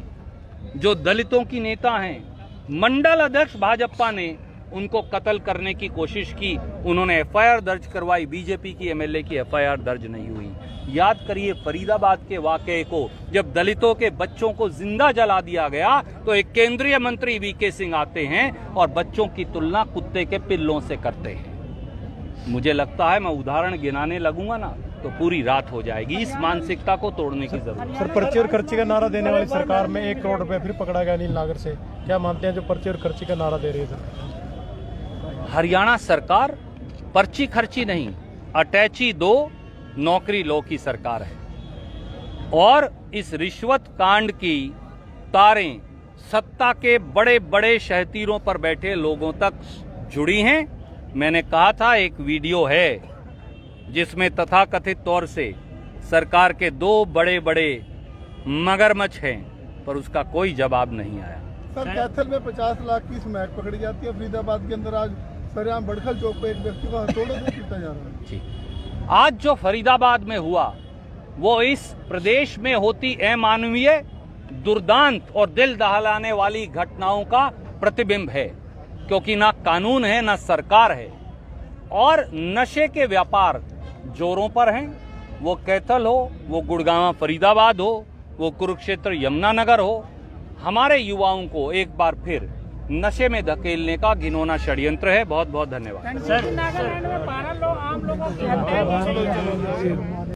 जो दलितों की नेता हैं, मंडल अध्यक्ष भाजपा ने उनको कत्ल करने की कोशिश की, उन्होंने एफआईआर दर्ज करवाई, बीजेपी की एमएलए की एफआईआर दर्ज नहीं हुई। याद करिए फरीदाबाद के वाकये को, जब दलितों के बच्चों को जिंदा जला दिया गया तो एक केंद्रीय मंत्री वीके सिंह आते हैं और बच्चों की तुलना कुत्ते के पिल्लों से करते हैं। मुझे लगता है मैं उदाहरण गिनाने लगूंगा ना तो पूरी रात हो जाएगी। इस मानसिकता को तोड़ने की जरूरत है। सर, पर्ची और खर्ची का नारा देने वाली सरकार में 1 करोड़ रुपए फिर पकड़ा गया अनिल नागर से, क्या मानते हैं जो पर्ची और खर्ची का नारा दे रही है सर? हरियाणा सरकार पर्ची खर्ची नहीं, अटैची दो नौकरी लो की सरकार है और इस रिश्वत कांड की तारें सत्ता के बड़े बड़े शहतीरों पर बैठे लोगों तक जुड़ी हैं। मैंने कहा था एक वीडियो है जिसमें तथाकथित तौर से सरकार के 2 बड़े बड़े मगरमच्छ हैं, पर उसका कोई जवाब नहीं आया। सर, कैथल में 50 लाख की स्मैक पकड़ी जाती है। फरीदाबाद के अंदर आज सरेआम बड़खल चौक पे एक व्यक्ति को हथौड़े से पीटा जा रहा है। जी, आज जो फरीदाबाद में हुआ वो इस प्रदेश में होती अमानवीय, दुर्दांत और दिल दहलाने वाली घटनाओं का प्रतिबिंब है, क्योंकि ना कानून है ना सरकार है और नशे के व्यापार जोरों पर हैं। वो कैथल हो, वो गुड़गांव फरीदाबाद हो, वो कुरुक्षेत्र यमुनानगर हो, हमारे युवाओं को एक बार फिर नशे में धकेलने का घिनौना षड्यंत्र है। बहुत बहुत धन्यवाद। सर